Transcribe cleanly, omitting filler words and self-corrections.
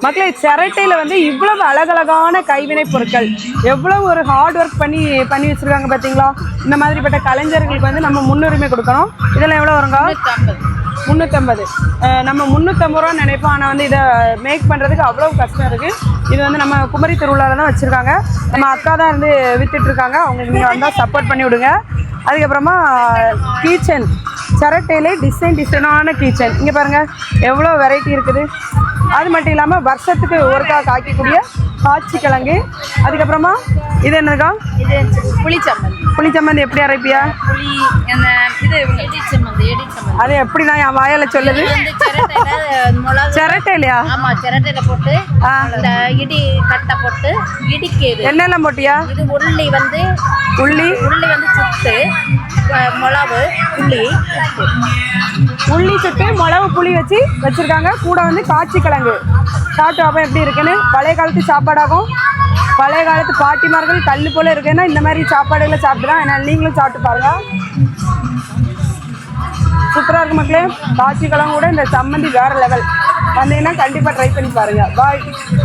மக்களே சிரட்டையில் வந்து இவ்வளவு அழகழகான கைவினை பொருட்கள் எவ்வளவு ஒரு ஹார்ட் ஒர்க் பண்ணி வச்சுருக்காங்க பார்த்தீங்களா. இந்த மாதிரிப்பட்ட கலைஞர்களுக்கு வந்து நம்ம முன்னுரிமை கொடுக்கணும். இதெல்லாம் எவ்வளோ வருங்க? 350. நம்ம 350 ரூபா நினைப்போம். ஆனால் வந்து இதை மேக் பண்ணுறதுக்கு அவ்வளோ கஷ்டம் இருக்குது. இது வந்து நம்ம குமரி திருவிழாவில் தான் வச்சுருக்காங்க. நம்ம அக்கா தான் வந்து விற்றுட்ருக்காங்க. அவங்களுக்கு நீங்கள் வந்தால் சப்போர்ட் பண்ணி விடுங்க. அதுக்கப்புறமா கீச்சன் சிரட்டையிலே டிசைனான கீச்சன். இங்கே பாருங்கள் எவ்வளோ வெரைட்டி இருக்குது. அது மட்டும் இல்லாமல் வருஷத்துக்கு ஒருக்கா காய்க்கக்கூடிய காய்ச்சி கிழங்கு. அதுக்கப்புறமா இது என்னக்கா? இது புளிச்சம்மந்தி எப்படி அரைப்பியா? புளி அந்த இது இடிச்சம்மந்தி அது எப்படி நான் என் வாயால் சொல்லுது? சிரட்டையிலையா? ஆமா, சிரட்டையில போட்டு இந்த இடி கட்டை போட்டு இடிக்கிறது. என்னெல்லாம் போட்டியா? இது உள்ளி வந்து சுட்டு, மிளகு, உள்ளி சுட்டு மிளகு புளி வச்சிருக்காங்க. கூட வந்து காய்ச்சி கிழங்கு. சாப்பிட்டு அப்போ எப்படி இருக்குன்னு பழைய காலத்து சாப்பாடாகும். பழைய காலத்து பாட்டிமார்கள் கல் போல இருக்குன்னா இந்த மாதிரி சாப்பாடுகளை சாப்பிட்டுதான். அதனால் நீங்களும் சாப்பிட்டு பாருங்க, சூப்பராக இருக்கு மக்களே. காய்ச்சி கிழங்கு கூட இந்த சம்மந்தி வேற லெவல். வந்தீங்கன்னா கண்டிப்பாக ட்ரை பண்ணி பாருங்க. பாய்.